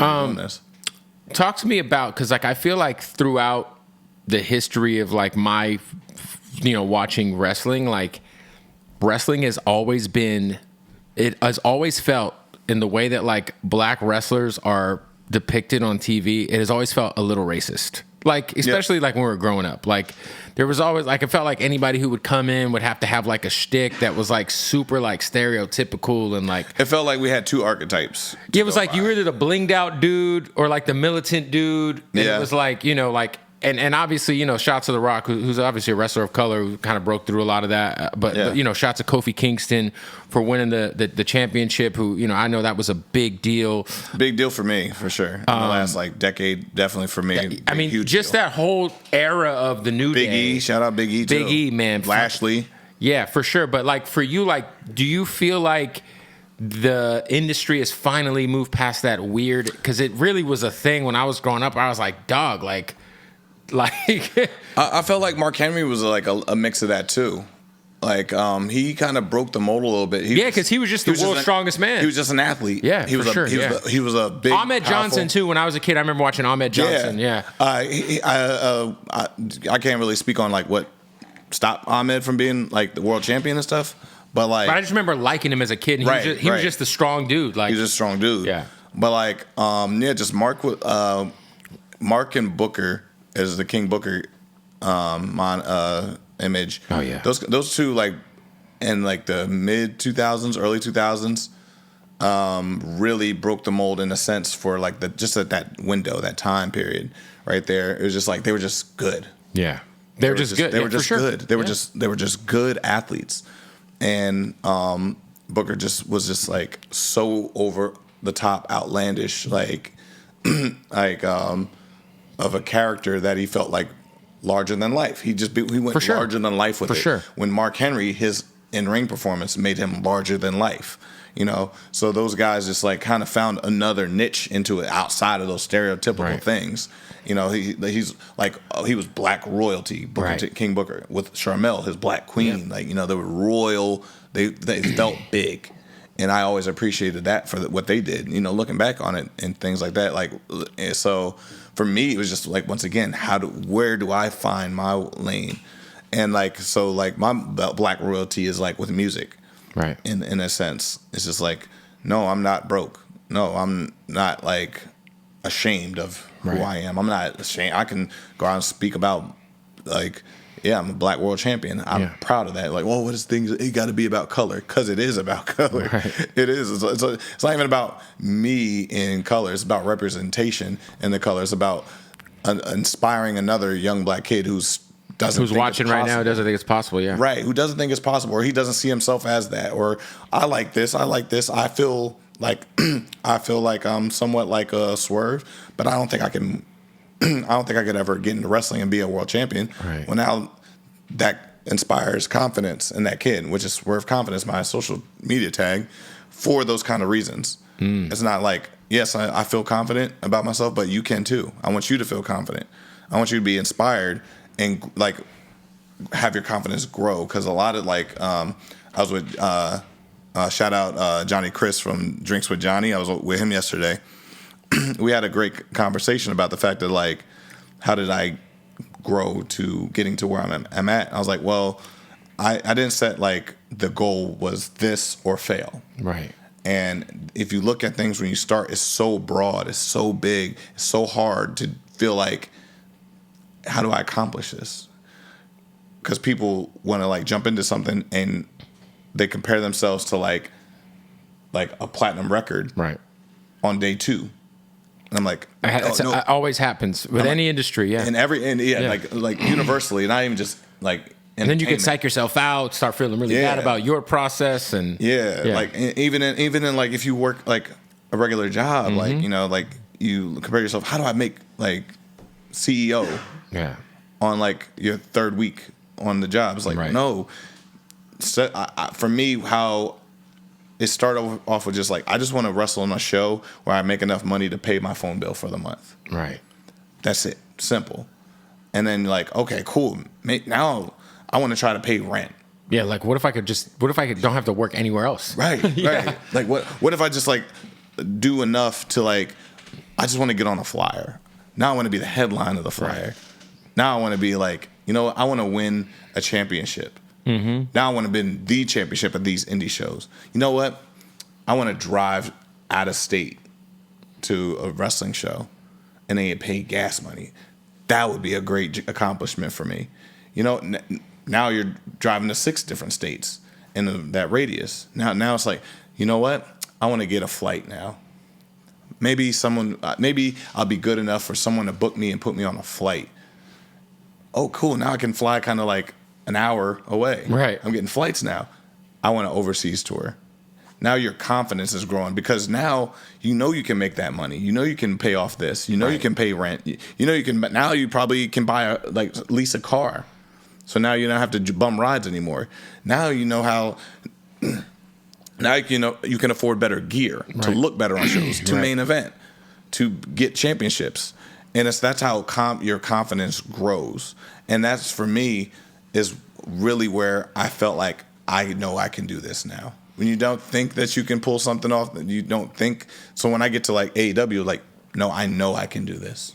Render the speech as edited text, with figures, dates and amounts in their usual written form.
doing this? Talk to me about, because like I feel like throughout the history of like my, watching wrestling, like wrestling has always been, it has always felt in the way that like black wrestlers are depicted on TV, it has always felt a little racist. Like, especially like when we were growing up, like there was always like, it felt like anybody who would come in would have to have like a shtick that was like super like stereotypical and like. It felt like we had two archetypes. Yeah, it was like you were either the blinged out dude or like the militant dude. And it was like, like, and obviously, shots of The Rock, who's obviously a wrestler of color, who kind of broke through a lot of that. But shots of Kofi Kingston for winning the championship, who, I know that was a big deal. Big deal for me, for sure. In the last, decade, definitely for me. I mean, just deal. That whole era of the New Day. Big E, shout out Big E, too. Big E, man. Lashley. Yeah, for sure. But, like, for you, like, do you feel like the industry has finally moved past that weird? Because it really was a thing when I was growing up. I was like, dog, like I felt like Mark Henry was like a mix of that too. Like he kind of broke the mold a little bit. Because he was just the world's strongest man. He was just an athlete. Yeah, he was for sure. He was a big Ahmed Johnson too. When I was a kid, I remember watching Ahmed Johnson. Yeah. I can't really speak on like what stopped Ahmed from being like the world champion and stuff. But I just remember liking him as a kid. And he was just a strong dude. Like he's just a strong dude. Yeah. But just Mark and Booker as the King Booker image. Oh yeah. Those two like in like the mid 2000s, early 2000s, really broke the mold in a sense for like just at that window, that time period right there. It was just like they were just good. Yeah. They were just good. They were just good. They were just good athletes. And Booker was just like so over the top, outlandish, like of a character that he felt like larger than life. He went larger than life with it. Sure. When Mark Henry, his in-ring performance made him larger than life. So those guys just like kind of found another niche into it outside of those stereotypical things. He's like he was black royalty, King Booker, with Sharmell, his black queen. Like they were royal. They felt big. And I always appreciated that for what they did, looking back on it and things like that. Like, so for me, it was just like, once again, where do I find my lane? And my black royalty is like with music, right? In a sense, it's just like, no, I'm not broke. No, I'm not like ashamed of who I am. I'm not ashamed. I can go out and speak about like, yeah, I'm a black world champion. I'm proud of that. Like, well, what is things? It got to be about color, because it is about color. Right. It is. It's not even about me in color. It's about representation in the color. It's about inspiring another young black kid who's watching right now, doesn't think it's possible. Yeah, right. Who doesn't think it's possible, or he doesn't see himself as that, or I like this. I feel like I'm somewhat like a Swerve, but I don't think I can. I don't think I could ever get into wrestling and be a world champion. Right. Well, now that inspires confidence in that kid, which is Swerve Confidence, my social media tag, for those kind of reasons. It's not like, yes, I feel confident about myself, but you can too. I want you to feel confident. I want you to be inspired and like have your confidence grow. Because a lot of I was with shout out Johnny Chris from Drinks with Johnny. I was with him yesterday. We had a great conversation about the fact that like, how did I grow to getting to where I'm at? I was like, well, I didn't set like the goal was this or fail. Right. And if you look at things when you start, it's so broad, it's so big, it's so hard to feel like, how do I accomplish this? Because people want to like jump into something and they compare themselves to like a platinum record on day 2. And I'm like, it always happens with any industry, yeah. Like universally, not even just like. And then you can psych yourself out, start feeling really bad about your process, and like even in like if you work like a regular job, like like you compare yourself. How do I make like CEO? On like your 3rd week on the job, it's like no. So, for me, how it started off with just like, I just want to wrestle on a show where I make enough money to pay my phone bill for the month. Right. That's it. Simple. And then like, okay, cool. Now I want to try to pay rent. Yeah. Like what if I don't have to work anywhere else? Right. Right. Like what if I just like do enough to like, I just want to get on a flyer. Now I want to be the headline of the flyer. Right. Now I want to be like, you know, I want to win a championship. Mm-hmm. Now I want to win the championship at these indie shows. You know what? I want to drive out of state to a wrestling show and then get paid gas money. That would be a great accomplishment for me. You know, now you're driving to 6 different states in that radius. Now it's like, you know what? I want to get a flight now. Maybe I'll be good enough for someone to book me and put me on a flight. Oh, cool. Now I can fly kind of like an hour away. Right. I'm getting flights now. I want an overseas tour. Now your confidence is growing because now you know you can make that money. You know you can pay off this. You know you can pay rent. You know you can. Now you probably can buy lease a car. So now you don't have to bum rides anymore. Now you know how. Now you know you can afford better gear to look better on shows, to main event, to get championships, and that's how your confidence grows. And that's for me is really where I felt like I know I can do this now. When you don't think that you can pull something off, you don't think. So when I get to like AEW, like, no, I know I can do this.